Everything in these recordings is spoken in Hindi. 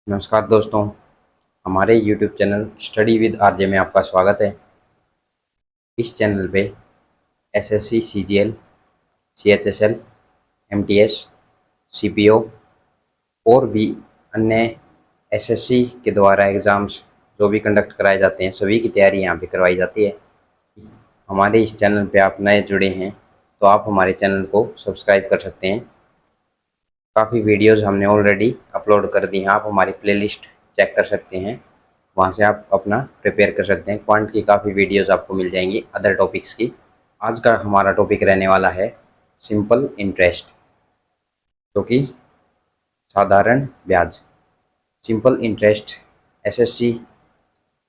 नमस्कार दोस्तों, हमारे YouTube channel study with RJ में आपका स्वागत है। इस चैनल पे SSC, CGL, CHSL, MTS, CPO और भी अन्य एसएससी के द्वारा एग्ज़ाम्स जो भी कंडक्ट कराए जाते हैं, सभी की तैयारी यहाँ पे करवाई जाती है। हमारे इस चैनल पे आप नए जुड़े हैं तो आप हमारे चैनल को सब्सक्राइब कर सकते हैं। काफ़ी वीडियोस हमने ऑलरेडी अपलोड कर दी हैं, आप हमारी प्लेलिस्ट चेक कर सकते हैं, वहाँ से आप अपना प्रिपेयर कर सकते हैं। क्वांट की काफ़ी वीडियोस आपको मिल जाएंगी अदर टॉपिक्स की। आज का हमारा टॉपिक रहने वाला है सिंपल इंटरेस्ट, जो कि साधारण ब्याज। Simple interest SSC,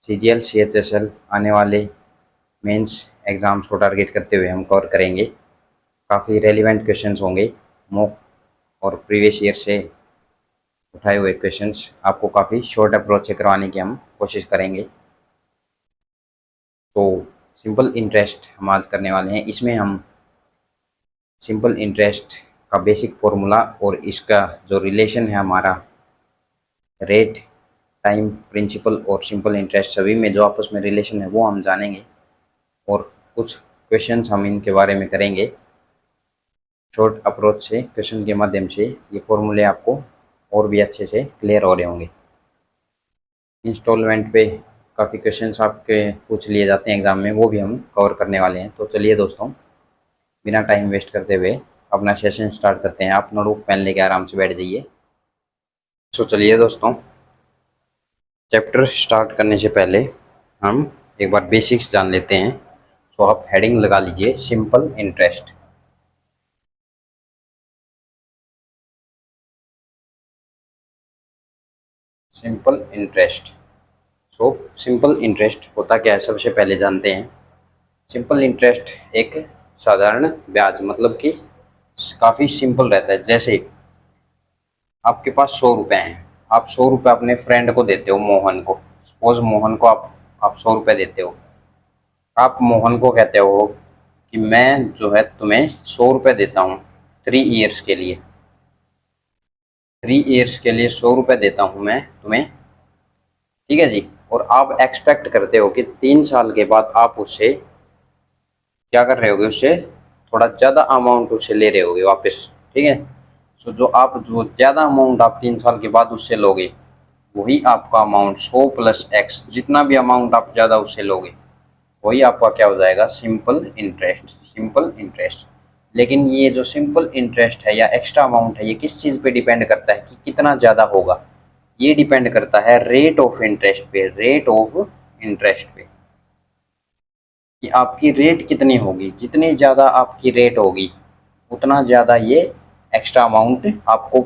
CGL, CHSL आने वाले मेंस एग्ज़ाम्स को टारगेट करते हुए हम कवर करेंगे। काफ़ी रेलिवेंट क्वेश्चंस होंगे, मॉक और प्रीवियस ईयर से उठाए हुए क्वेश्चंस आपको काफ़ी शॉर्ट अप्रोच से करवाने की हम कोशिश करेंगे। तो सिंपल इंटरेस्ट हम आज करने वाले हैं। इसमें हम सिंपल इंटरेस्ट का बेसिक फॉर्मूला और इसका जो रिलेशन है हमारा रेट, टाइम, प्रिंसिपल और सिंपल इंटरेस्ट, सभी में जो आपस में रिलेशन है वो हम जानेंगे और कुछ क्वेश्चंस हम इनके बारे में करेंगे। शॉर्ट अप्रोच से क्वेश्चन के माध्यम से ये फॉर्मूले आपको और भी अच्छे से क्लियर हो रहे होंगे। इंस्टॉलमेंट पे काफ़ी क्वेश्चंस आपके पूछ लिए जाते हैं एग्ज़ाम में, वो भी हम कवर करने वाले हैं। तो चलिए दोस्तों, बिना टाइम वेस्ट करते हुए अपना सेशन स्टार्ट करते हैं। आप नोटबुक पेन लेके आराम से बैठ जाइए। तो चलिए दोस्तों, चैप्टर स्टार्ट करने से पहले हम एक बार बेसिक्स जान लेते हैं। तो आप हेडिंग लगा लीजिए simple interest. Simple interest. So simple interest होता क्या है, सबसे पहले जानते हैं। सिंपल इंटरेस्ट एक साधारण ब्याज, मतलब कि काफ़ी सिंपल रहता है। जैसे आपके पास 100 रुपये हैं, आप 100 रुपये अपने फ्रेंड को देते हो, मोहन को। सपोज मोहन को आप 100 रुपये देते हो। आप मोहन को कहते हो कि मैं जो है तुम्हें 100 रुपये देता हूँ 3 ईयर्स के लिए। 3 ईयर्स के लिए 100 रुपये देता हूँ मैं तुम्हें, ठीक है जी। और आप एक्सपेक्ट करते हो कि 3 साल के बाद आप उससे क्या कर रहे होगे, उससे थोड़ा ज़्यादा अमाउंट उससे ले रहे होगे वापस, ठीक है। सो जो ज़्यादा अमाउंट आप 3 साल के बाद उससे लोगे, वही आपका अमाउंट 100 प्लस एक्स, जितना भी अमाउंट आप ज़्यादा उससे लोगे वही आपका क्या हो जाएगा, सिंपल इंटरेस्ट। Simple interest. लेकिन ये जो सिंपल इंटरेस्ट है या एक्स्ट्रा अमाउंट है, ये किस चीज़ पे डिपेंड करता है कि कितना ज़्यादा होगा। ये डिपेंड करता है रेट ऑफ इंटरेस्ट पे। रेट ऑफ इंटरेस्ट पे कि आपकी रेट कितनी होगी। जितनी ज़्यादा आपकी रेट होगी उतना ज़्यादा ये एक्स्ट्रा अमाउंट आपको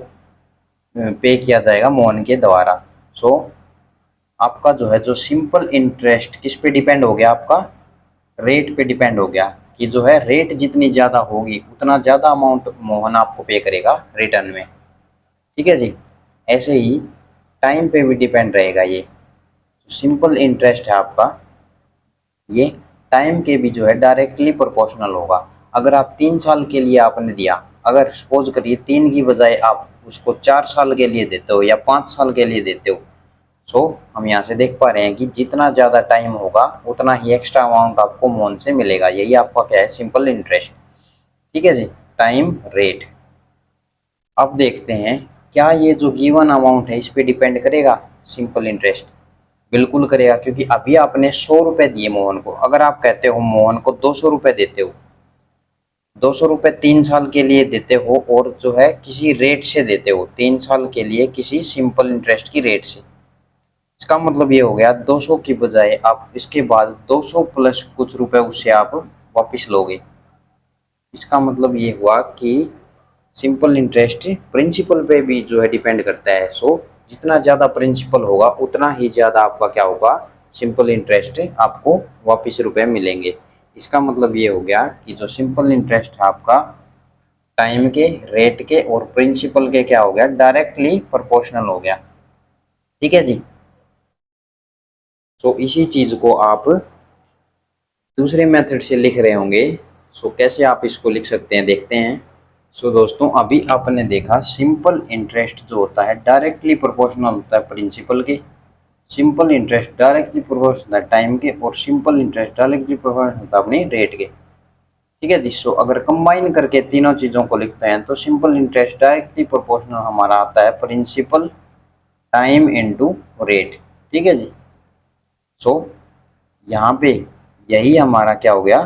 पे किया जाएगा मोहन के द्वारा। सो आपका जो है जो सिंपल इंटरेस्ट किस पे डिपेंड हो गया, आपका रेट पे डिपेंड हो गया कि जो है रेट जितनी ज़्यादा होगी उतना ज़्यादा अमाउंट मोहन आपको पे करेगा रिटर्न में, ठीक है जी। ऐसे ही टाइम पे भी डिपेंड रहेगा। ये सिंपल इंटरेस्ट है आपका, ये टाइम के भी जो है डायरेक्टली प्रोपोर्शनल होगा। अगर आप 3 साल के लिए आपने दिया, अगर सपोज करिए 3 की बजाय आप उसको 4 साल के लिए देते हो या 5 साल के लिए देते हो, सो हम यहाँ से देख पा रहे हैं कि जितना ज़्यादा टाइम होगा उतना ही एक्स्ट्रा अमाउंट आपको मोहन से मिलेगा। यही आपका क्या है, सिंपल इंटरेस्ट, ठीक है जी। Time, rate. अब देखते हैं क्या ये जो गिवन अमाउंट है इस पे डिपेंड करेगा सिंपल इंटरेस्ट। बिल्कुल करेगा, क्योंकि अभी आपने 100 रुपये दिए मोहन को। अगर आप कहते हो मोहन को 200 रुपये देते हो, 200 रुपये 3 साल के लिए देते हो और जो है किसी रेट से देते हो, 3 साल के लिए किसी सिंपल इंटरेस्ट की रेट से, इसका मतलब ये हो गया 200 की बजाय आप इसके बाद 200 प्लस कुछ रुपए उससे आप वापस लोगे। इसका मतलब ये हुआ कि सिंपल इंटरेस्ट प्रिंसिपल पे भी जो है डिपेंड करता है। सो जितना ज़्यादा प्रिंसिपल होगा उतना ही ज़्यादा आपका क्या होगा, सिंपल इंटरेस्ट आपको वापस रुपए मिलेंगे। इसका मतलब ये हो गया कि जो सिंपल इंटरेस्ट है आपका टाइम के, रेट के और प्रिंसिपल के क्या हो गया, डायरेक्टली प्रोपोर्शनल हो गया, ठीक है जी। सो इसी चीज़ को आप दूसरे मेथड से लिख रहे होंगे। सो कैसे आप इसको लिख सकते हैं देखते हैं। सो दोस्तों अभी आपने देखा सिंपल इंटरेस्ट जो होता है डायरेक्टली प्रोपोर्शनल होता है प्रिंसिपल के, सिंपल इंटरेस्ट डायरेक्टली प्रोपोर्शनल है टाइम के, और सिंपल इंटरेस्ट डायरेक्टली प्रोपोर्शनल होता है अपनी रेट के। ठीक है जी। सो अगर कंबाइन करके तीनों चीज़ों को लिखते हैं तो सिंपल इंटरेस्ट डायरेक्टली प्रोपोर्शनल हमारा आता है प्रिंसिपल टाइम इनटू रेट। ठीक है जी। सो यहाँ पे यही हमारा क्या हो गया,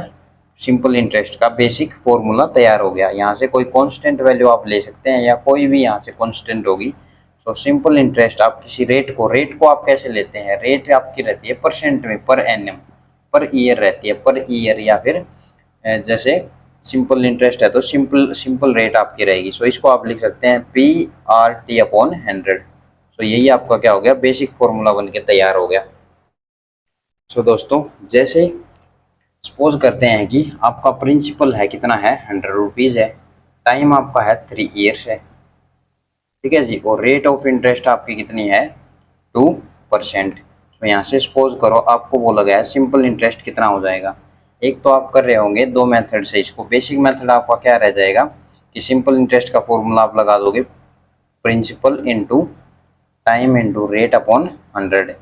सिंपल इंटरेस्ट का बेसिक फॉर्मूला तैयार हो गया। यहाँ से कोई कांस्टेंट वैल्यू आप ले सकते हैं या कोई भी यहाँ से कांस्टेंट होगी। सो सिंपल इंटरेस्ट आप किसी रेट को आप कैसे लेते हैं, रेट आपकी रहती है परसेंट में, पर एनएम, पर ईयर रहती है, पर ईयर, या फिर जैसे सिंपल इंटरेस्ट है तो सिंपल रेट आपकी रहेगी। सो इसको आप लिख सकते हैं PRT/100। सो यही आपका क्या हो गया, बेसिक फॉर्मूला बन के तैयार हो गया। सो दोस्तों जैसे सपोज करते हैं कि आपका प्रिंसिपल है कितना है, 100 रुपीज़ है, टाइम आपका है 3 ईयर्स है। ठीक है जी। और रेट ऑफ इंटरेस्ट आपकी कितनी है, 2%। तो यहाँ से सपोज करो आपको बोला गया है सिंपल इंटरेस्ट कितना हो जाएगा। एक तो आप कर रहे होंगे दो मेथड से इसको। बेसिक मेथड आपका क्या रह जाएगा कि सिंपल इंटरेस्ट का फॉर्मूला आप लगा दोगे principal into time into rate upon 100,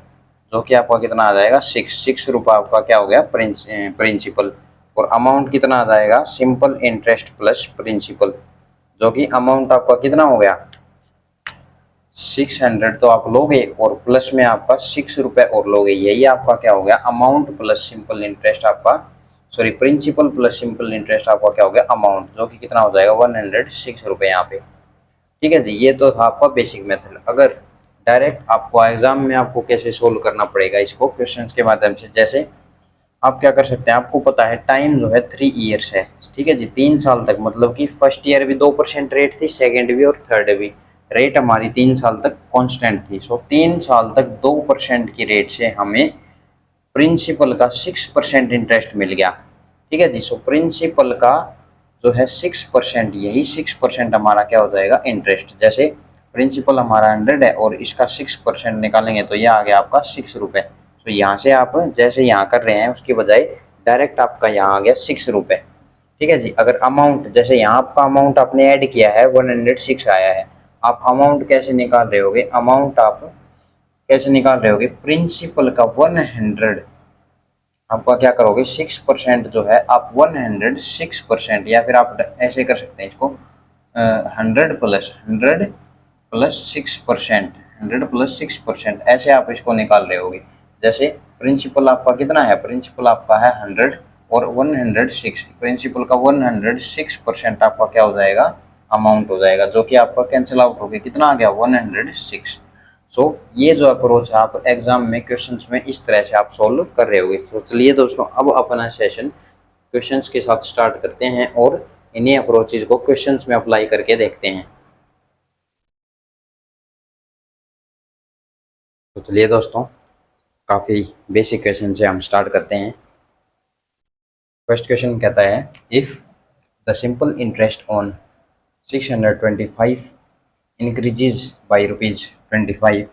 जो कि आपका कितना आ जाएगा, 6 रुपये आपका क्या हो गया प्रिंसिपल। और अमाउंट कितना आ जाएगा, सिंपल इंटरेस्ट प्लस प्रिंसिपल, जो कि अमाउंट आपका कितना हो गया 600 तो आप लोगे, और प्लस में आपका 6 रुपये और लोगे। यही आपका क्या हो गया अमाउंट प्लस सिंपल इंटरेस्ट आपका, sorry principal plus simple interest आपका क्या हो गया अमाउंट, जो कि कितना हो जाएगा 106 रुपये यहाँ पे। ठीक है जी। ये तो था आपका बेसिक मेथड। अगर डायरेक्ट आपको एग्जाम में आपको कैसे सोल्व करना पड़ेगा इसको क्वेश्चंस के माध्यम से, जैसे आप क्या कर सकते हैं, आपको पता है टाइम जो है 3 ईयर्स है। ठीक है जी। 3 साल तक, मतलब कि फर्स्ट ईयर भी 2% रेट थी, सेकेंड भी और थर्ड भी, रेट हमारी 3 साल तक कांस्टेंट थी। सो 3 साल तक 2% की रेट से हमें प्रिंसिपल का 6% इंटरेस्ट मिल गया। ठीक है जी। सो प्रिंसिपल का जो है 6%, यही 6% हमारा क्या हो जाएगा इंटरेस्ट। जैसे प्रिंसिपल हमारा 100 है और इसका 6% निकालेंगे तो ये आ गया आपका 6 रुपये। तो यहाँ से आप जैसे यहाँ कर रहे हैं उसकी बजाय डायरेक्ट आपका यहाँ आ गया 6 रुपये। ठीक है जी। अगर अमाउंट, जैसे यहाँ आपका अमाउंट आपने ऐड किया है 106 आया है, आप अमाउंट कैसे निकाल रहे होगे, अमाउंट आप कैसे निकाल रहे होगे, प्रिंसिपल का 100 आपका क्या करोगे 6% जो है आप 106%, या फिर आप ऐसे कर सकते हैं इसको 100 प्लस 6%, ऐसे आप इसको निकाल रहे होगे। जैसे प्रिंसिपल आपका कितना है, प्रिंसिपल आपका है 100 और 106, प्रिंसिपल का 106% आपका क्या हो जाएगा अमाउंट हो जाएगा, जो कि आपका कैंसिल आउट हो गया, कितना आ गया 106। सो ये जो अप्रोच है आप एग्जाम में क्वेश्चंस में इस तरह से आप सोल्व कर रहे होगे। तो चलिए दोस्तों अब अपना सेशन क्वेश्चंस के साथ स्टार्ट करते हैं और इन्हीं अप्रोचेज को क्वेश्चंस में अप्लाई करके देखते हैं। तो चलिए दोस्तों काफ़ी बेसिक क्वेश्चन से हम स्टार्ट करते हैं। फर्स्ट क्वेश्चन कहता है if the simple interest on 625 increases by ₹25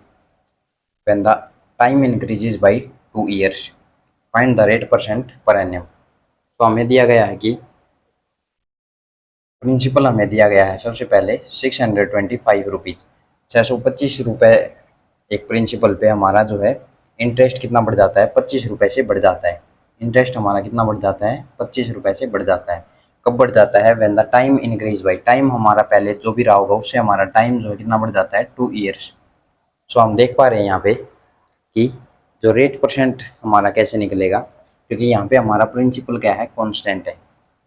when the time increases by 2 years, find the rate % per annum। तो हमें दिया गया है कि प्रिंसिपल हमें दिया गया है सबसे पहले 625 रुपीज़, 625 रुपये एक प्रिंसिपल पे हमारा जो है इंटरेस्ट कितना बढ़ जाता है 25 रुपये से बढ़ जाता है। इंटरेस्ट हमारा कितना बढ़ जाता है 25 रुपये से बढ़ जाता है। कब बढ़ जाता है, when the time increase by, time हमारा पहले जो भी रहा होगा उससे हमारा टाइम जो है कितना बढ़ जाता है 2 ईयर्स। सो हम देख पा रहे हैं यहाँ पे कि जो रेट % हमारा कैसे निकलेगा, क्योंकि यहाँ पे हमारा प्रिंसिपल क्या है कांस्टेंट है।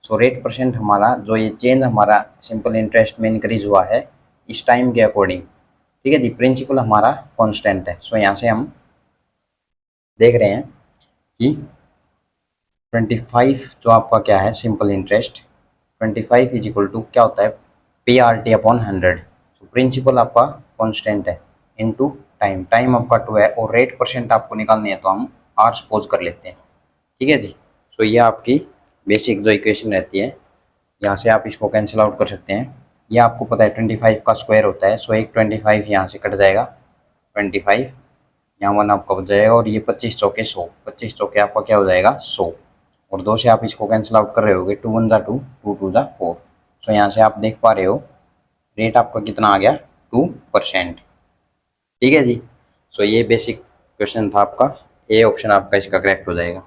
सो रेट % हमारा जो ये चेंज हमारा सिंपल इंटरेस्ट में इंक्रीज हुआ है इस टाइम के अकॉर्डिंग। ठीक है जी। प्रिंसिपल हमारा कांस्टेंट है। सो यहाँ से हम देख रहे हैं कि 25 जो आपका क्या है simple interest 25 is equal to क्या होता है PRT/100। तो प्रिंसिपल आपका कांस्टेंट है इनटू टाइम, टाइम आपका 2 है और रेट % आपको निकालनी है तो हम R सपोज कर लेते हैं। ठीक है जी। सो ये आपकी बेसिक जो इक्वेशन रहती है, यहाँ से आप इसको कैंसिल आउट कर सकते हैं। ये आपको पता है 25 का स्क्वायर होता है। सो एक 25 यहाँ से कट जाएगा, 25 यहाँ 1 आपका बच जाएगा और ये 25 चौके 100, 25 चौके आपका क्या हो जाएगा 100, और 2 से आप इसको कैंसिल आउट कर रहे होगे, 2 1 जा 2, 2 2 जा 4। सो यहाँ से आप देख पा रहे हो रेट आपका कितना आ गया 2%। ठीक है जी। सो ये बेसिक क्वेश्चन था आपका, ए ऑप्शन आपका इसका करेक्ट हो जाएगा।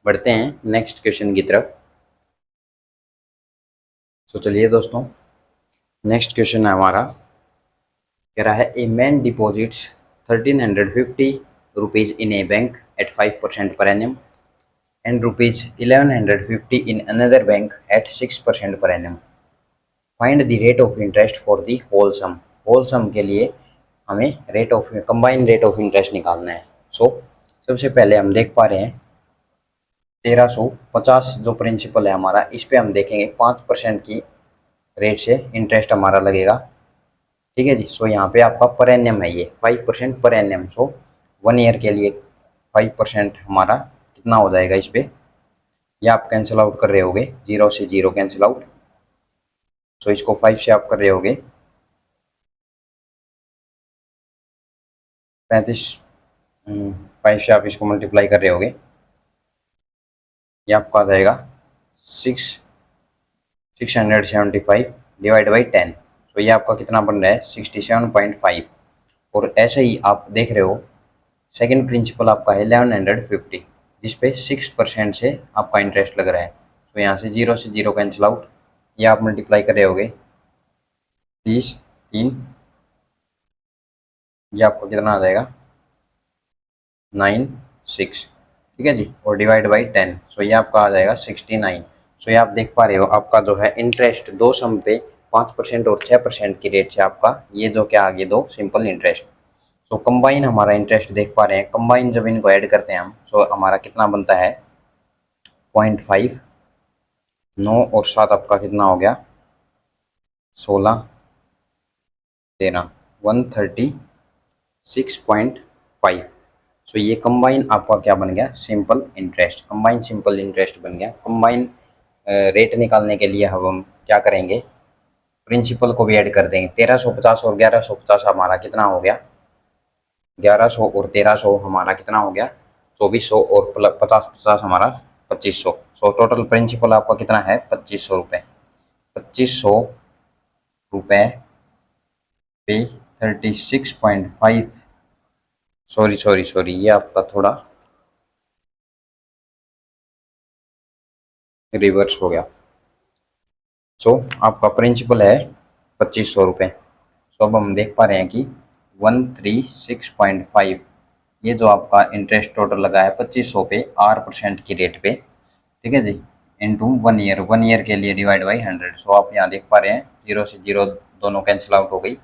बढ़ते हैं नेक्स्ट क्वेश्चन की तरफ। तो चलिए दोस्तों, नेक्स्ट क्वेश्चन है हमारा, कह रहा है a man deposits 1350 rupees in a bank at 5% per annum and rupees 1150 in another bank at 6% per annum. Find the rate of interest for the whole sum. Whole sum के लिए हमें rate of combined rate of interest निकालना है। सो सबसे पहले हम देख पा रहे हैं 1350 जो प्रिंसिपल है हमारा, इस पे हम देखेंगे 5% की रेट से इंटरेस्ट हमारा लगेगा। ठीक है जी। सो यहाँ पे आपका पर एनम है, ये 5% पर एनम। सो 1 ईयर के लिए 5% हमारा कितना हो जाएगा इस पे, या आप कैंसिल आउट कर रहे होगे, 0 से 0 कैंसिल आउट। सो इसको 5 से आप कर रहे होगे 35, 5 से आप इसको मल्टीप्लाई कर रहे होगे, ये आपका आ जाएगा 675 डिवाइड बाई 10। तो ये आपका कितना बन रहा है 67.5। और ऐसे ही आप देख रहे हो सेकंड प्रिंसिपल आपका है 1150, जिस पे 6% से आपका इंटरेस्ट लग रहा है। तो यहाँ से 0 से 0 कैंसिल आउट, ये आप मल्टीप्लाई कर रहे होगे 30 3, ये आपको कितना आ जाएगा 96। ठीक है जी। और डिवाइड बाई 10, सो ये आपका आ जाएगा 69। सो ये आप देख पा रहे हो आपका जो है इंटरेस्ट दो सम पे 5% और 6% की रेट से आपका ये जो क्या आ गया दो सिंपल इंटरेस्ट। सो कंबाइन हमारा इंटरेस्ट देख पा रहे हैं, कंबाइन जब इनको ऐड करते हैं हम, सो हमारा कितना बनता है 0.5, 9 और 7 आपका कितना हो गया 16 13, 136.5। सो ये कंबाइन आपका क्या बन गया simple interest, combine simple interest बन गया। कंबाइन रेट निकालने के लिए हम क्या करेंगे, प्रिंसिपल को भी ऐड कर देंगे। 1350 और 1150 हमारा कितना हो गया 1100 और 1300 हमारा कितना हो गया 2400 और 50 हमारा 2500। सो टोटल प्रिंसिपल आपका कितना है 2500 रुपये। 2500 रुपये पे 36.5, सॉरी ये आपका थोड़ा रिवर्स हो गया। सो आपका प्रिंसिपल है 2500 रुपये। सो अब हम देख पा रहे हैं कि 136.5, ये जो आपका इंटरेस्ट टोटल लगा है 2500 पे 8% की रेट पे, ठीक है जी, इनटू 1 ईयर, 1 ईयर के लिए डिवाइड बाई 100। सो आप यहाँ देख पा रहे हैं 0 से 0 दोनों कैंसिल आउट हो गई।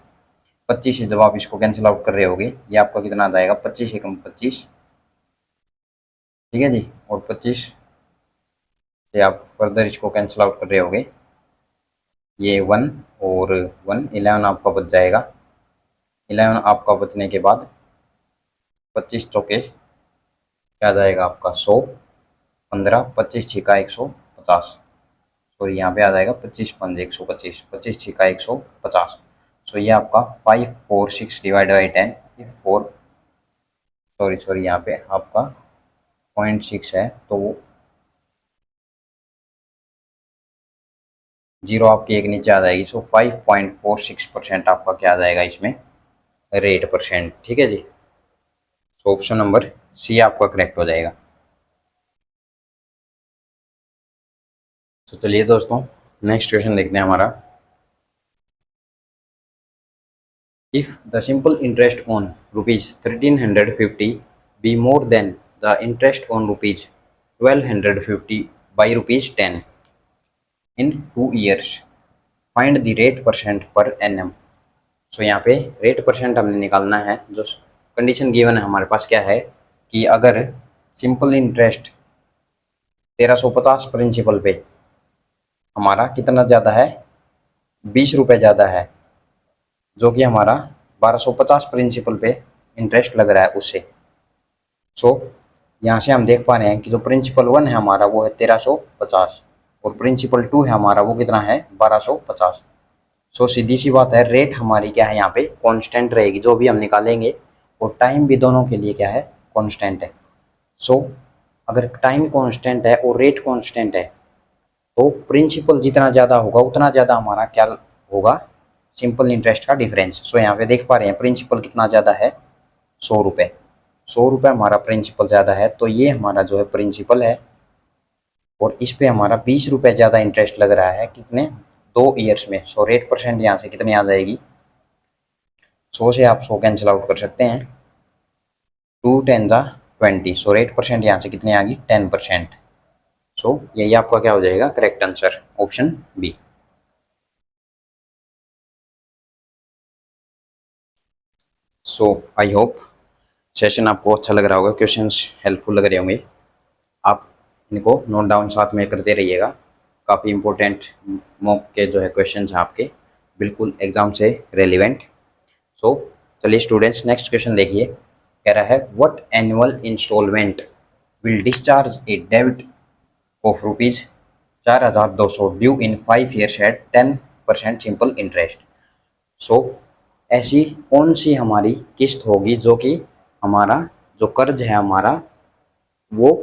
25 से जब आप इसको कैंसिल आउट कर रहे होगे, ये आपका कितना आ जाएगा 25 एकम 25। ठीक है जी। और 25 से आप फर्दर इसको कैंसिल आउट कर रहे होगे, ये 1 और 1 11 आपका बच जाएगा। 11 आपका बचने के बाद 25 चौके क्या जाएगा आपका 100, 15, 25 छिका 150, सॉरी यहाँ पे आ जाएगा 25 पंजे 125, 25 छिका 150। सो ये आपका 546 डिवाइड बाई 10, ये 4, सॉरी यहाँ पे आपका 0.6 है, तो 0 आपकी एक नीचे आ जाएगी। सो 5.46% आपका क्या आ जाएगा इसमें रेट परसेंट। ठीक है जी। सो ऑप्शन नंबर सी आपका करेक्ट हो जाएगा। तो चलिए दोस्तों, नेक्स्ट क्वेश्चन देखते हैं हमारा। If the simple interest on rupees 1350 be more than the interest on rupees 1250 by rupees 10 in 2 years, find the rate percent per annum। सो यहाँ पे रेट परसेंट हमने निकालना है। जो कंडीशन गिवन है हमारे पास क्या है कि अगर सिंपल इंटरेस्ट 1350 प्रिंसिपल पे हमारा कितना ज़्यादा है 20 रुपये ज़्यादा है, जो कि हमारा 1250 प्रिंसिपल पे इंटरेस्ट लग रहा है उससे। सो यहाँ से हम देख पा रहे हैं कि जो प्रिंसिपल 1 है हमारा वो है 1350 और प्रिंसिपल 2 है हमारा वो कितना है 1250। सो सीधी सी बात है, रेट हमारी क्या है यहाँ पे कांस्टेंट रहेगी, जो भी हम निकालेंगे, और टाइम भी दोनों के लिए क्या है कांस्टेंट है। सो अगर टाइम कांस्टेंट है और रेट कांस्टेंट है तो प्रिंसिपल जितना ज़्यादा होगा उतना ज़्यादा हमारा क्या होगा, सिंपल इंटरेस्ट का डिफरेंस। सो यहाँ पे देख पा रहे हैं प्रिंसिपल कितना ज़्यादा है, 100 रुपये। 100 रुपये हमारा प्रिंसिपल ज़्यादा है, तो ये हमारा जो है प्रिंसिपल है, और इस पे हमारा 20 रुपये ज़्यादा इंटरेस्ट लग रहा है, कितने, 2 ईयर्स में। सो रेट परसेंट यहाँ से कितनी आ जाएगी, 100 से आप 100 कैंसिल आउट कर सकते हैं, 2 10 20। सो रेट परसेंट यहाँ से कितनी आ गई, 10%। सो यही आपका क्या हो जाएगा, correct answer, option B. So I hope session आपको अच्छा लग रहा होगा, क्वेश्चंस हेल्पफुल लग रहे होंगे। आप इनको नोट डाउन साथ में करते रहिएगा। काफ़ी इंपॉर्टेंट मॉक के जो है क्वेश्चंस हैं आपके, बिल्कुल एग्जाम से रेलिवेंट। सो चलिए स्टूडेंट्स, नेक्स्ट क्वेश्चन देखिए। कह रहा है what annual instalment will discharge a डेब्ट of rupees 4200 due in 5 years at 10% simple interest. So ऐसी कौन सी हमारी किस्त होगी जो कि हमारा जो कर्ज है हमारा, वो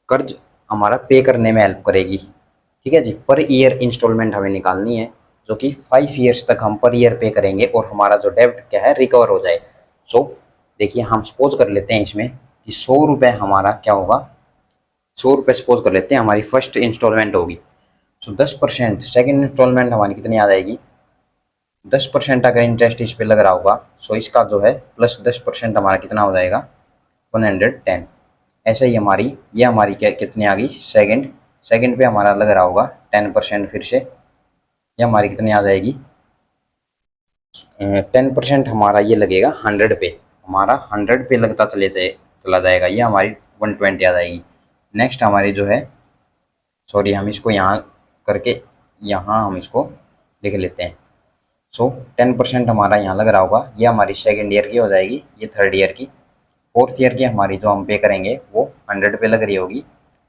कर्ज हमारा पे करने में हेल्प करेगी। ठीक है जी, पर ईयर इंस्टॉलमेंट हमें निकालनी है, जो कि 5 ईयर्स तक हम पर ईयर पे करेंगे और हमारा जो डेब्ट क्या है रिकवर हो जाए। सो देखिए, हम सपोज कर लेते हैं इसमें कि 100 रुपये हमारा क्या होगा, 100 रुपये सपोज कर लेते हैं हमारी फर्स्ट इंस्टॉलमेंट होगी। सो 10% सेकेंड इंस्टॉलमेंट हमारी कितनी आ जाएगी, 10% अगर इंटरेस्ट इस पर लग रहा होगा, सो इसका जो है प्लस 10% हमारा कितना हो जाएगा, 110। ऐसे ही हमारी ये हमारी क्या कितनी आ गई, सेकंड पे हमारा लग रहा होगा 10%, फिर से ये हमारी कितनी आ जाएगी, 10% हमारा ये लगेगा 100 पे, हमारा 100 पे लगता चला जाएगा, ये हमारी 120 आ जाएगी। नेक्स्ट हमारी जो है, सॉरी हम इसको यहाँ करके यहाँ हम इसको लिख लेते हैं। सो 10% हमारा यहाँ लग रहा होगा, ये हमारी सेकेंड ईयर की हो जाएगी, ये थर्ड ईयर की। फोर्थ ईयर की हमारी जो हम पे करेंगे वो 100 पे लग रही होगी,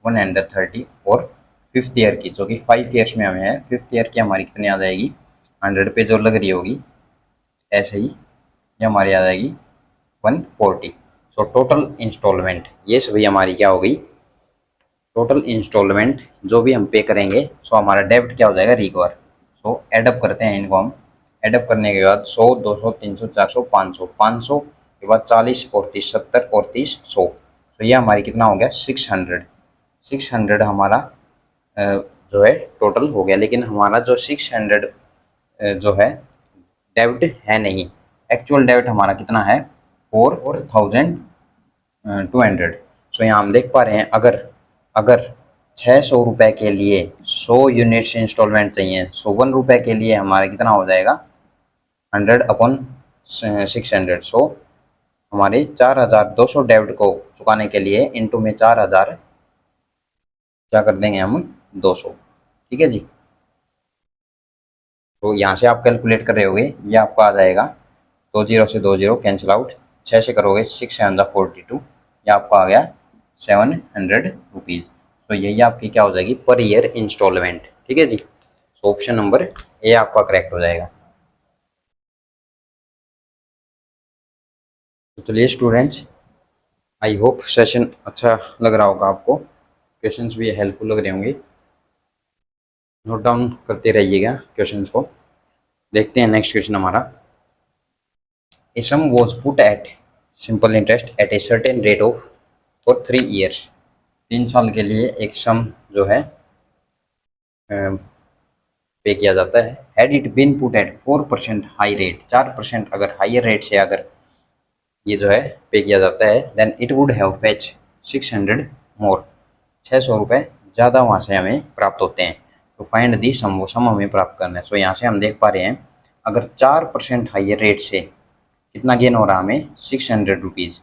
130। और फिफ्थ ईयर की जो कि 5 ईयर्स में हमें है, फिफ्थ ईयर की हमारी कितनी आ जाएगी, 100 पे जो लग रही होगी, ऐसे ही ये हमारी आ जाएगी 140। सो टोटल इंस्टॉलमेंट ये सभी हमारी क्या हो गई, टोटल इंस्टॉलमेंट जो भी हम पे करेंगे, सो हमारा डेब्ट क्या हो जाएगा, रिकवर। सो एडअप करते हैं इनको हम, एडअप करने के बाद 100 200 300 400 500, 500 के बाद 40 और 30 70 और 30 100। तो ये हमारी कितना हो गया, 600 हमारा जो है टोटल हो गया। लेकिन हमारा जो 600 जो है डेब्ट है नहीं, एक्चुअल डेब्ट हमारा कितना है, 4200। सो यहाँ हम देख पा रहे हैं, अगर 600 रुपये के लिए 100 यूनिट्स इंस्टॉलमेंट चाहिए, सो 1 रुपये के लिए हमारा कितना हो जाएगा, 100/600। सो हमारे 4200 डेब्ट को चुकाने के लिए इंटू में 4000 क्या कर देंगे हम, 200। ठीक है जी। तो यहाँ से आप कैलकुलेट कर रहे होगे, ये आपको आ जाएगा 20 से 20 कैंसिल आउट, 6 से करोगे 6 से 42, ये आपको आ गया 700 रुपीज़। तो यही आपकी क्या हो जाएगी, पर ईयर इंस्टॉलमेंट। ठीक है जी। तो ऑप्शन नंबर ए आपका करेक्ट हो जाएगा। तो चलिए स्टूडेंट्स, आई होप सेशन अच्छा लग रहा होगा आपको, क्वेश्चंस भी हेल्पफुल लग रहे होंगे। नोट डाउन करते रहिएगा क्वेश्चंस को। देखते हैं नेक्स्ट क्वेश्चन हमारा। A sum was put at simple interest at a certain rate of for 3 years. 3 साल के लिए एक सम जो है पे किया जाता है। Had it been put at 4% high rate, 4% अगर हाइयर रेट से अगर ये जो है पे किया जाता है, then it would have fetch 600 more, 600 रुपये ज़्यादा वहाँ से हमें प्राप्त होते हैं। तो फाइंड दी सम, वो सम हमें प्राप्त करना है। सो यहाँ से हम देख पा रहे हैं, अगर 4% हाइयर रेट से कितना गेन हो रहा है हमें, 600 रुपीज़।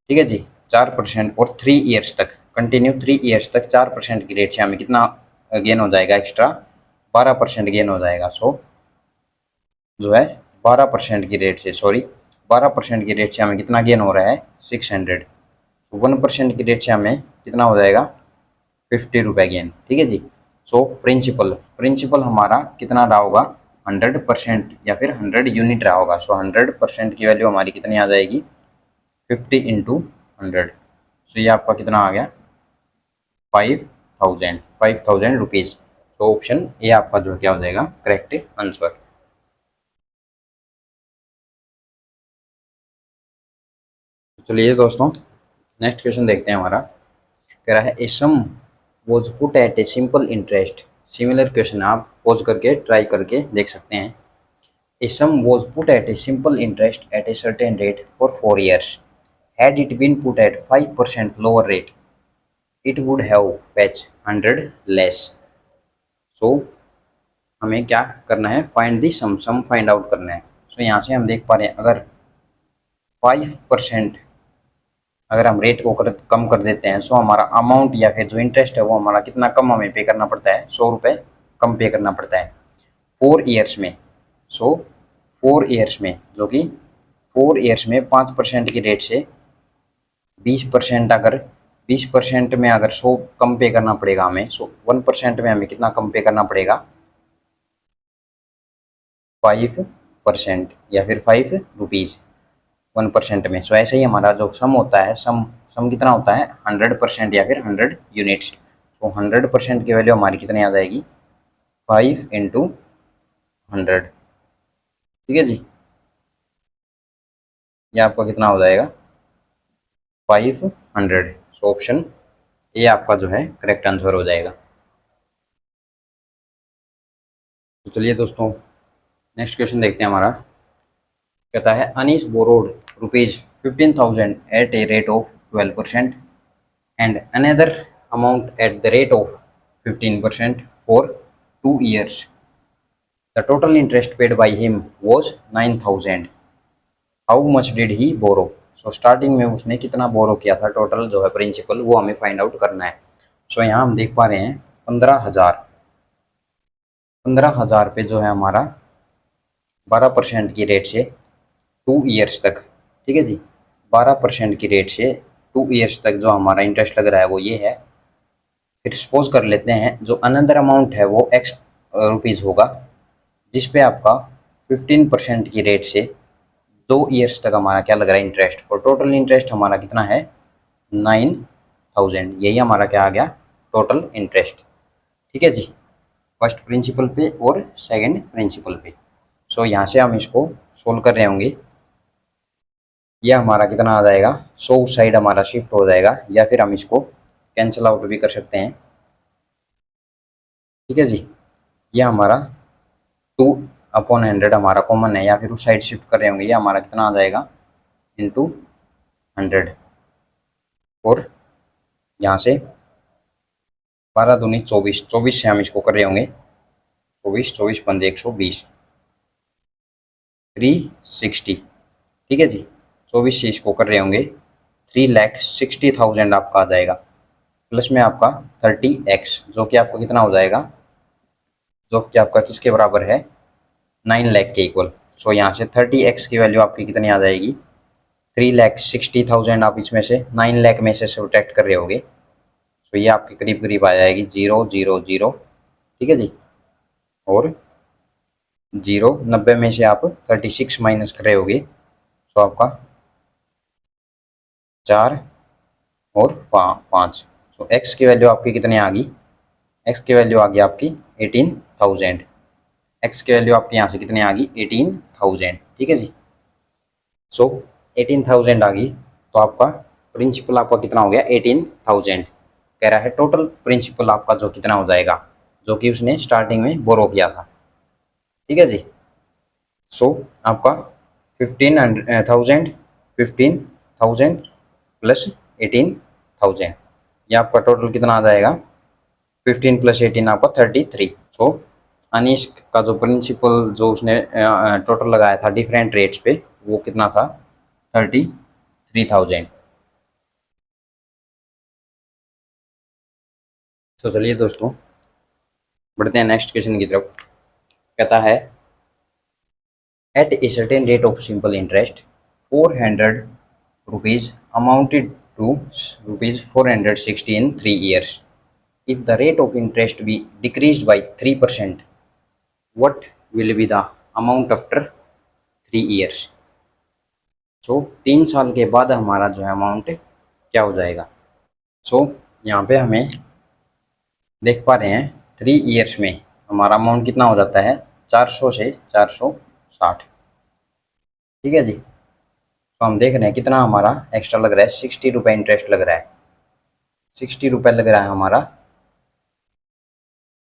ठीक है जी, 4% और 3 ईयर्स तक कंटिन्यू, 3 ईयर्स तक 4% की रेट से हमें कितना गेन हो जाएगा, एक्स्ट्रा 12% गेन हो जाएगा। सो जो है 12% की रेट से, 12% की रेट से हमें कितना गेन हो रहा है, 600। 1% की रेट से हमें कितना हो जाएगा, 50 रुपये गेन। ठीक है जी। सो प्रिंसिपल हमारा कितना रहा होगा, 100% या फिर 100 यूनिट रहा होगा। सो 100% की वैल्यू हमारी कितनी आ जाएगी, 50 × 100। सो ये आपका कितना आ गया, 5000 5,000 रुपीज़। तो ऑप्शन ए आपका जो क्या हो जाएगा करेक्ट आंसर। चलिए दोस्तों नेक्स्ट क्वेश्चन देखते हैं हमारा। कह रहा है a sum was put at a simple interest. Similar question आप पॉज करके ट्राई करके देख सकते हैं। A sum was put at a simple interest at a certain rate for 4 years. Had it been put at 5% lower rate, it would have fetched 100 less. So हमें क्या करना है, find the sum find out करना है। सो यहाँ से हम देख पा रहे हैं अगर 5% अगर हम रेट को कम कर देते हैं सो हमारा अमाउंट या फिर जो इंटरेस्ट है वो हमारा कितना कम हमें पे करना पड़ता है, 100 रुपये कम पे करना पड़ता है 4 years में। सो 4 years में जो कि 4 years में 5% की रेट से 20% अगर 20% में अगर 100 कम पे करना पड़ेगा हमें, सो 1% में हमें कितना कम पे करना पड़ेगा 5% या फिर 5 रुपीज़ 1% में। सो ऐसे ही हमारा जो सम होता है सम कितना होता है 100% या फिर 100 यूनिट्स। सो 100% की वैल्यू हमारी कितनी आ जाएगी 5 × 100। ठीक है जी, ये आपका कितना हो जाएगा 500। सो ऑप्शन ए आपका जो है करेक्ट आंसर हो जाएगा। तो चलिए दोस्तों नेक्स्ट क्वेश्चन देखते हैं हमारा। कहता है Anis borrowed ₹15,000 at a rate of 12% and another amount at the rate of 15% for 2 years. The total interest paid by him was 9,000. How much did he borrow? So starting में उसने कितना बोरो किया था, टोटल जो है प्रिंसिपल वो हमें फाइंड आउट करना है। सो यहाँ हम देख पा रहे हैं 15,000 पे जो है हमारा 12% की रेट से 2 years तक, ठीक है जी, 12% की रेट से 2 years तक जो हमारा इंटरेस्ट लग रहा है वो ये है। फिर सपोज कर लेते हैं जो अनदर अमाउंट है वो x रुपीज़ होगा जिस पे आपका 15% की रेट से 2 years तक हमारा क्या लग रहा है इंटरेस्ट, और टोटल इंटरेस्ट हमारा कितना है 9,000। यही हमारा क्या आ गया टोटल इंटरेस्ट। ठीक है जी, फर्स्ट प्रिंसिपल पे और सेकंड प्रिंसिपल पे। सो यहाँ से हम इसको सोल्व कर रहे होंगे, यह हमारा कितना आ जाएगा 100 साइड हमारा शिफ्ट हो जाएगा या फिर हम इसको कैंसिल आउट भी कर सकते हैं। ठीक है जी, यह हमारा 2/100 हमारा कॉमन है या फिर उस साइड शिफ्ट कर रहे होंगे, यह हमारा कितना आ जाएगा इंटू 100। और यहाँ से 12 दूनी 24, 24 से हम इसको कर रहे होंगे 24 पंजे 120 360। ठीक है जी, 24 से इसको कर रहे होंगे 3,60,000 आपका आ जाएगा, प्लस में आपका 30x जो कि आपका कितना हो जाएगा, जो कि आपका किसके बराबर है 9 लाख के इक्वल। सो यहाँ से 30x की वैल्यू आपकी कितनी आ जाएगी 3,60,000। आप इसमें से 9 लाख में से सब्ट्रैक्ट कर रहे होगे, तो ये आपके करीब करीब आ जाएगी 000। ठीक है जी, और 90 में से आप 36 माइनस कर रहे होगे, तो आपका 4 और 5। तो x की वैल्यू आपकी कितनी आ गई, x की वैल्यू आ गई आपकी 18,000। x की वैल्यू आपकी यहाँ से कितनी आ गई 18,000। ठीक है जी, सो 18,000 आ गई, तो आपका प्रिंसिपल आपका कितना हो गया 18,000। कह रहा है टोटल प्रिंसिपल आपका जो कितना हो जाएगा जो कि उसने स्टार्टिंग में बोरो किया था। ठीक है जी, सो आपका 15,000 प्लस 18,000, ये आपका टोटल कितना आ जाएगा 15 + 18 आपका 33। सो अनीश का जो प्रिंसिपल जो उसने टोटल लगाया था डिफरेंट रेट्स पे वो कितना था 33,000। तो चलिए दोस्तों बढ़ते हैं नेक्स्ट क्वेश्चन की तरफ। कहता है at a certain rate of simple interest 400 rupees amounted to rupees 460 in 3 years. If the rate of interest be decreased by 3%, what will be the amount after 3 years? सो 3 साल के बाद हमारा जो है अमाउंट क्या हो जाएगा। सो यहाँ पे हमें देख पा रहे हैं 3 ईयर्स में हमारा अमाउंट कितना हो जाता है, 400 से 460। ठीक है जी। तो हम देख रहे हैं कितना हमारा एक्स्ट्रा लग रहा है, 60 रुपये इंटरेस्ट लग रहा है। 60 रुपये लग रहा है हमारा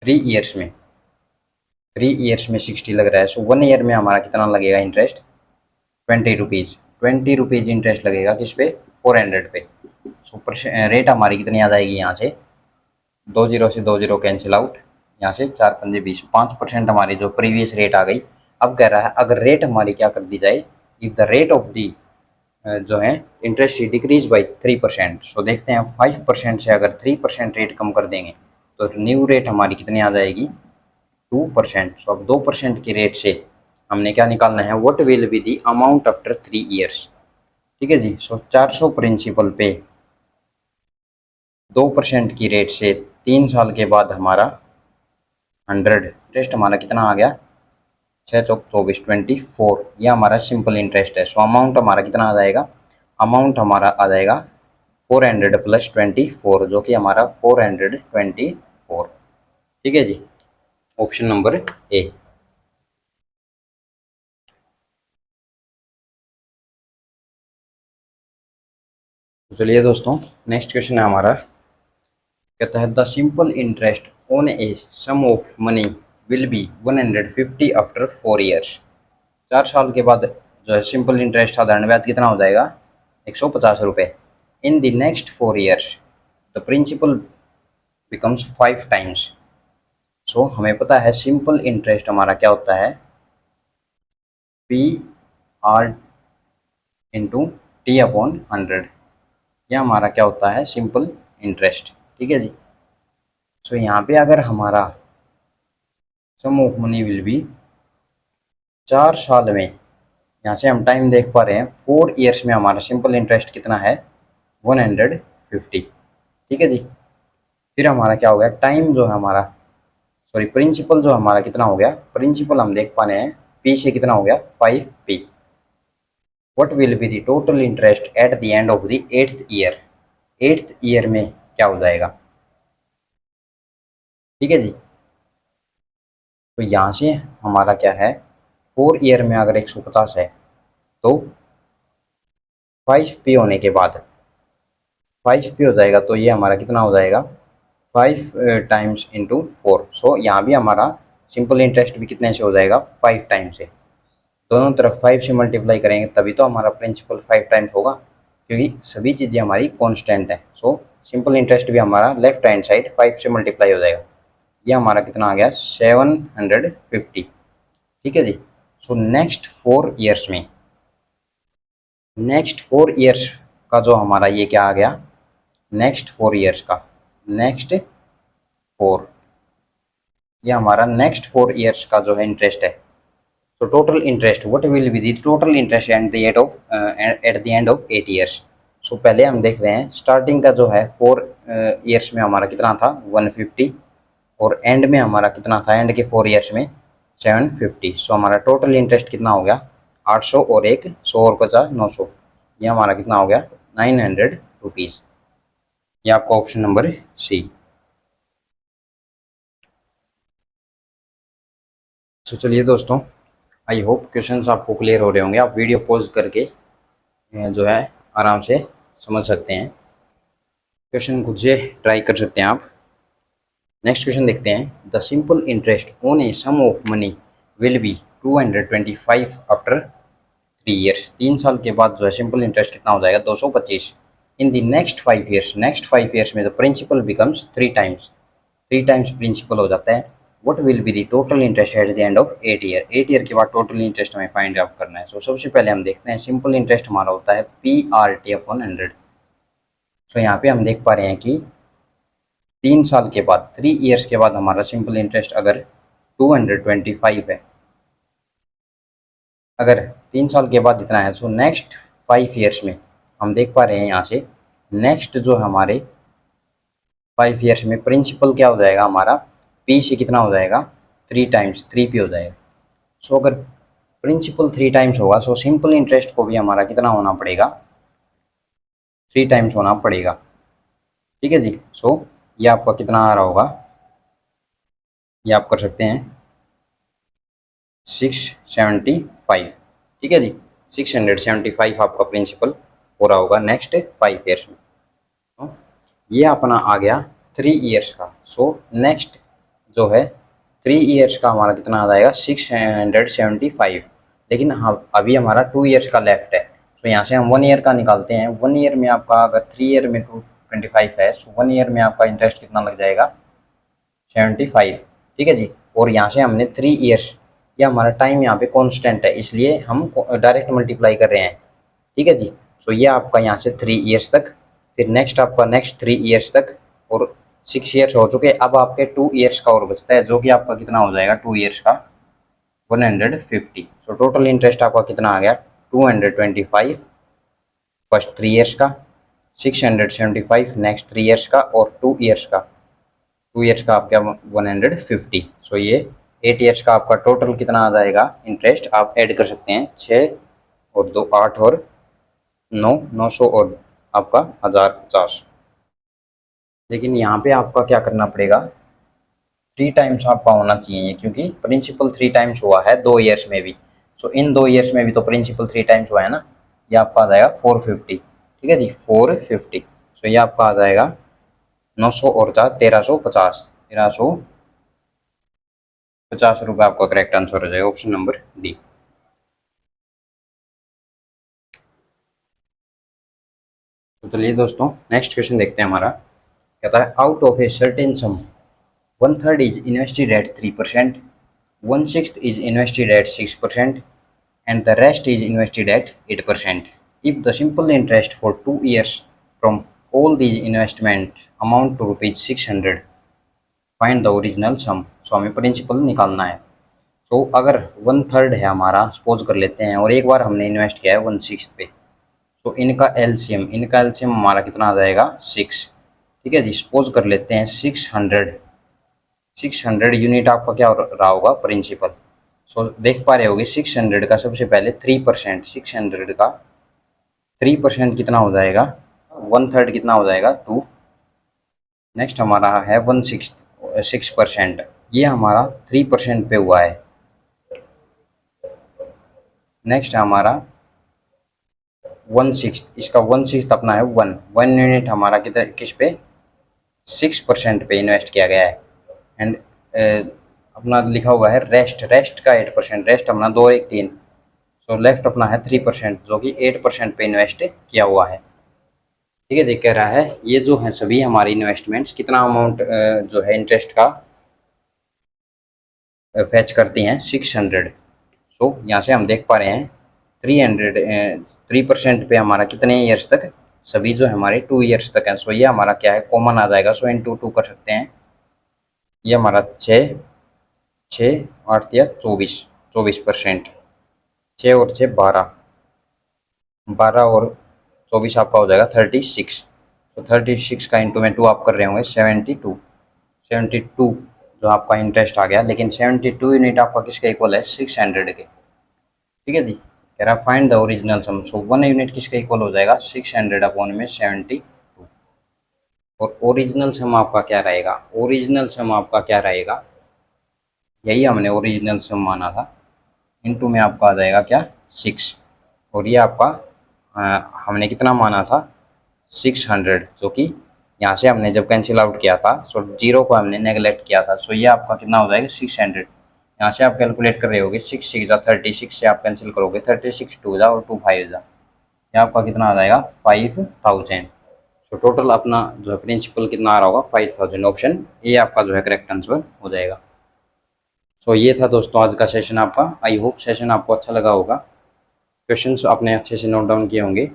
3 ईयर्स में। 3 ईयर्स में 60 लग रहा है। सो 1 ईयर में हमारा कितना लगेगा इंटरेस्ट, 20 रुपीज़। 20 रुपीज़ इंटरेस्ट लगेगा किस पे, 400 पे। सो रेट हमारी कितनी आ जाएगी, यहाँ से 20 से 20 कैंसिल आउट, यहाँ से 4 पंजे 20, 5% हमारी जो प्रीवियस रेट आ गई। अब कह रहा है अगर रेट हमारी क्या कर दी जाए, if the rate of the जो है इंटरेस्ट डिक्रीज बाई 3%। सो देखते हैं 5% से अगर 3% रेट कम कर देंगे तो न्यू रेट हमारी कितनी आ जाएगी, 2%। सो अब 2% की रेट से हमने क्या निकालना है, what will be the amount after 3 years. ठीक है जी। सो 400 प्रिंसिपल पे 2% की रेट से 3 साल के बाद हमारा 100 इंटरेस्ट हमारा कितना आ गया, 6 चौक 24, 24। यह हमारा सिंपल इंटरेस्ट है। सो अमाउंट हमारा कितना आ जाएगा, अमाउंट हमारा आ जाएगा 400 प्लस 24, जो कि हमारा 424। ठीक है जी, ऑप्शन नंबर ए। तो चलिए दोस्तों, नेक्स्ट क्वेश्चन है हमारा, कहता है the simple interest on a sum of money will be 150 after 4 years. 4 साल के बाद जो है सिंपल इंटरेस्ट साधारण ब्याज कितना हो जाएगा, 150 रुपये। In the next 4 years the principal becomes 5 times. So हमें पता है सिंपल इंटरेस्ट हमारा क्या होता है, P R into T upon 100। यह हमारा क्या होता है, सिंपल इंटरेस्ट। ठीक है जी। सो यहाँ पे अगर हमारा सम ऑफ मनी विल बी 4 साल में, यहाँ से हम टाइम देख पा रहे हैं 4 ईयर्स में हमारा सिंपल इंटरेस्ट कितना है, 150। ठीक है जी। फिर हमारा क्या हो गया, टाइम जो है हमारा, सॉरी प्रिंसिपल जो हमारा कितना हो गया, प्रिंसिपल हम देख पा रहे हैं पी से कितना हो गया, 5p। What will be the total interest at the end of the 8th year. 8th year में क्या हो जाएगा। ठीक है जी। तो यहाँ से हमारा क्या है, 4 ईयर में अगर 150 है तो 5p होने के बाद 5p हो जाएगा, तो ये हमारा कितना हो जाएगा, 5 टाइम्स इंटू 4। सो यहाँ भी हमारा सिंपल इंटरेस्ट भी कितने से हो जाएगा, 5 टाइम्स से। दोनों तरफ 5 से मल्टीप्लाई करेंगे तभी तो हमारा प्रिंसिपल 5 टाइम्स होगा, क्योंकि सभी चीज़ें हमारी कांस्टेंट है। सो सिंपल इंटरेस्ट भी हमारा लेफ्ट हैंड साइड 5 से मल्टीप्लाई हो जाएगा। ये हमारा कितना आ गया, 750। ठीक है जी। सो नेक्स्ट 4 ईयर्स में, नेक्स्ट 4 ईयर्स का जो हमारा ये क्या आ गया, नेक्स्ट 4 ईयर्स का, नेक्स्ट 4, ये हमारा नेक्स्ट 4 ईयर्स का जो है इंटरेस्ट है। तो total interest what will be the total interest at the end of 8 years. So पहले हम देख रहे हैं स्टार्टिंग का जो है 4 ईयर्स में हमारा कितना था, 150, और एंड में हमारा कितना था, एंड के 4 ईयर्स में 750। सो हमारा टोटल इंटरेस्ट कितना हो गया, 800 और 100 और 50, 900। ये हमारा कितना हो गया, 900 रुपीज़। ये आपका ऑप्शन नंबर सी। तो चलिए दोस्तों, आई होप क्वेश्चंस आपको क्लियर हो रहे होंगे। आप वीडियो पॉज करके जो है आराम से समझ सकते हैं, क्वेश्चन खुद से ट्राई कर सकते हैं आप। नेक्स्ट क्वेश्चन देखते हैं, the simple interest on a sum of money will be 225 after 3 years. 3 साल के बाद जो है सिंपल इंटरेस्ट कितना हो जाएगा, 225। In the next 5 years, next 5 years में the principal becomes 3 times, 3 times principal हो जाता है। What will be the total interest at the end of 8 year. 8 year के बाद टोटल इंटरेस्ट हमें फाइंड आउट करना है। सो सबसे पहले हम देखते हैं सिंपल इंटरेस्ट हमारा होता है PRT अपॉन 100। सो यहाँ पे हम देख पा रहे हैं कि 3 साल के बाद, 3 ईयर्स के बाद हमारा सिंपल इंटरेस्ट अगर 225 है, अगर 3 साल के बाद इतना है, सो नेक्स्ट 5 ईयर्स में हम देख पा रहे हैं यहाँ से नेक्स्ट जो हमारे 5 ईयर्स में प्रिंसिपल क्या हो जाएगा हमारा, पी से कितना हो जाएगा, 3 टाइम्स, 3p हो जाएगा। सो अगर प्रिंसिपल 3 टाइम्स होगा, सो सिंपल इंटरेस्ट को भी हमारा कितना होना पड़ेगा, 3 टाइम्स होना पड़ेगा। ठीक है जी। सो ये आपका कितना आ रहा होगा, ये आप कर सकते हैं 675, ठीक है जी। 675 आपका प्रिंसिपल हो रहा होगा नेक्स्ट 5 ईयर्स में। तो ये अपना आ गया 3 ईयर्स का। सो नेक्स्ट जो है 3 ईयर्स का हमारा कितना आ जाएगा 675। लेकिन हाँ अभी हमारा 2 ईयर्स का लेफ्ट है। तो यहाँ से हम 1 ईयर का निकालते हैं। 1 ईयर में आपका अगर 3 ईयर में 225 है, सो 1 ईयर में आपका इंटरेस्ट कितना लग जाएगा 75, ठीक है जी। और यहाँ से हमने 3 ईयर्स, या हमारा टाइम यहाँ पे कांस्टेंट है इसलिए हम डायरेक्ट मल्टीप्लाई कर रहे हैं, ठीक है जी। सो ये आपका यहाँ से 3 ईयर्स तक, फिर नेक्स्ट आपका नेक्स्ट 3 ईयर्स तक, और 6 ईयर्स हो चुके। अब आपके 2 ईयर्स का और बचता है जो कि आपका कितना हो जाएगा 2 ईयर्स का 150। सो टोटल इंटरेस्ट आपका कितना आ गया 225 फर्स्ट 3 ईयर्स का, 675 नेक्स्ट 3 ईयर्स का, और 2 ईयर्स का, 2 ईयर्स का आपका 150। सो ये 8 ईयर्स का आपका टोटल कितना आ जाएगा इंटरेस्ट, आप ऐड कर सकते हैं 6 और 2 8 और 9 900 और आपका 1050। लेकिन यहाँ पे आपका क्या करना पड़ेगा 3 टाइम्स आपका होना चाहिए, क्योंकि प्रिंसिपल 3 टाइम्स हुआ है 2 ईयर्स में भी। सो इन 2 ईयर्स में भी तो प्रिंसिपल 3 टाइम्स हुआ है ना। ये आपका आ जाएगा 450, ठीक है जी 450। सो ये आपका आ जाएगा 900 और 4 1350, 1350 रुपये आपका करेक्ट आंसर हो जाएगा, ऑप्शन नंबर डी। तो चलिए दोस्तों नेक्स्ट क्वेश्चन देखते हैं हमारा। कहता है out of a certain some 1/3 is invested at 3%, 1/6 is invested at 6%, and the rest is invested at 8%. If the simple interest for 2 years from all these investments amount to rupees 600, find the original sum. So हमें प्रिंसिपल निकालना है। तो अगर 1/3 है हमारा, सपोज कर लेते हैं, और एक बार हमने इन्वेस्ट किया है 1/6 पे, तो इनका एलसीएम हमारा कितना आ जाएगा 6, ठीक है जी। सपोज कर लेते हैं 600 यूनिट आपका क्या रहा होगा प्रिंसिपल। सो देख पा रहे होगे 600 का सबसे पहले 3%, 600 का 3% कितना हो जाएगा 1/3 कितना हो जाएगा 2। नेक्स्ट हमारा है 6%, ये हमारा 3% पे हुआ है। नेक्स्ट है हमारा 1/6, इसका 1/6 अपना है 1 यूनिट हमारा किस पे 6% पे इन्वेस्ट किया गया है। एंड अपना लिखा हुआ है रेस्ट का 8%, रेस्ट अपना 2 1 3। सो लेफ्ट अपना है 3% जो कि 8% पे इन्वेस्ट किया हुआ है, ठीक है जी। कह रहा है ये जो है सभी हमारी इन्वेस्टमेंट्स कितना अमाउंट जो है इंटरेस्ट का फैच करती हैं 600। सो यहाँ से हम देख पा रहे हैं 3% पे हमारा कितने ईयर्स तक, सभी जो है हमारे 2 ईयर्स तक हैं। सो ये हमारा क्या है कॉमन आ जाएगा। सो इंटू 2 कर सकते हैं। ये हमारा 6 8 या 24%, 6 और 6 12 और 24 आपका हो जाएगा 36। तो 36 का इंटू में 2 आप कर रहे होंगे 72 जो आपका इंटरेस्ट आ गया। लेकिन 72 यूनिट आपका किसके इक्वल है 600 के, ठीक है जी। कह रहा find the original sum. So 1 unit किसके इक्वल हो जाएगा 600 अपॉन में 72। और ओरिजिनल सम आपका क्या रहेगा, ओरिजिनल सम आपका क्या रहेगा, यही हमने ओरिजिनल सम माना था। इनटू में आपका आ जाएगा क्या 6, और ये आपका हमने कितना माना था 600, जो कि यहाँ से हमने जब कैंसिल आउट किया था सो 0 को हमने नेगलेक्ट किया था। सो ये आपका कितना हो जाएगा 600। यहाँ से आप कैलकुलेट कर रहे होगे 6 6 36 से आप कैंसिल करोगे 36 2 जा और 2 5 जा, ये आपका कितना आ जाएगा 5000। सो टोटल अपना जो है प्रिंसिपल कितना आ रहा होगा 5000। ऑप्शन ए आपका जो है करेक्ट आंसर हो जाएगा। सो ये था दोस्तों आज का सेशन आपका। आई होप सेशन आपको अच्छा लगा होगा। क्वेश्चंस आपने अच्छे से नोट डाउन किए होंगे।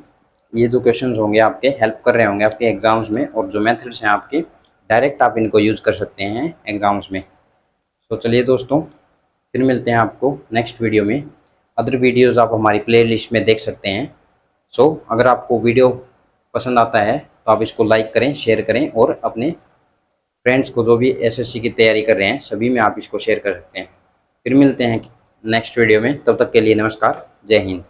ये जो क्वेश्चंस होंगे आपके हेल्प कर रहे होंगे आपके एग्जाम्स में, और जो मेथड्स हैं आपके डायरेक्ट आप इनको यूज़ कर सकते हैं एग्जाम्स में। तो चलिए दोस्तों फिर मिलते हैं आपको नेक्स्ट वीडियो में। अदर वीडियोज़ आप हमारी प्ले लिस्ट में देख सकते हैं। सो अगर आपको वीडियो पसंद आता है तो आप इसको लाइक करें, शेयर करें, और अपने फ्रेंड्स को जो भी एसएससी की तैयारी कर रहे हैं सभी में आप इसको शेयर कर सकते हैं। फिर मिलते हैं नेक्स्ट वीडियो में, तब तक के लिए नमस्कार, जय हिंद।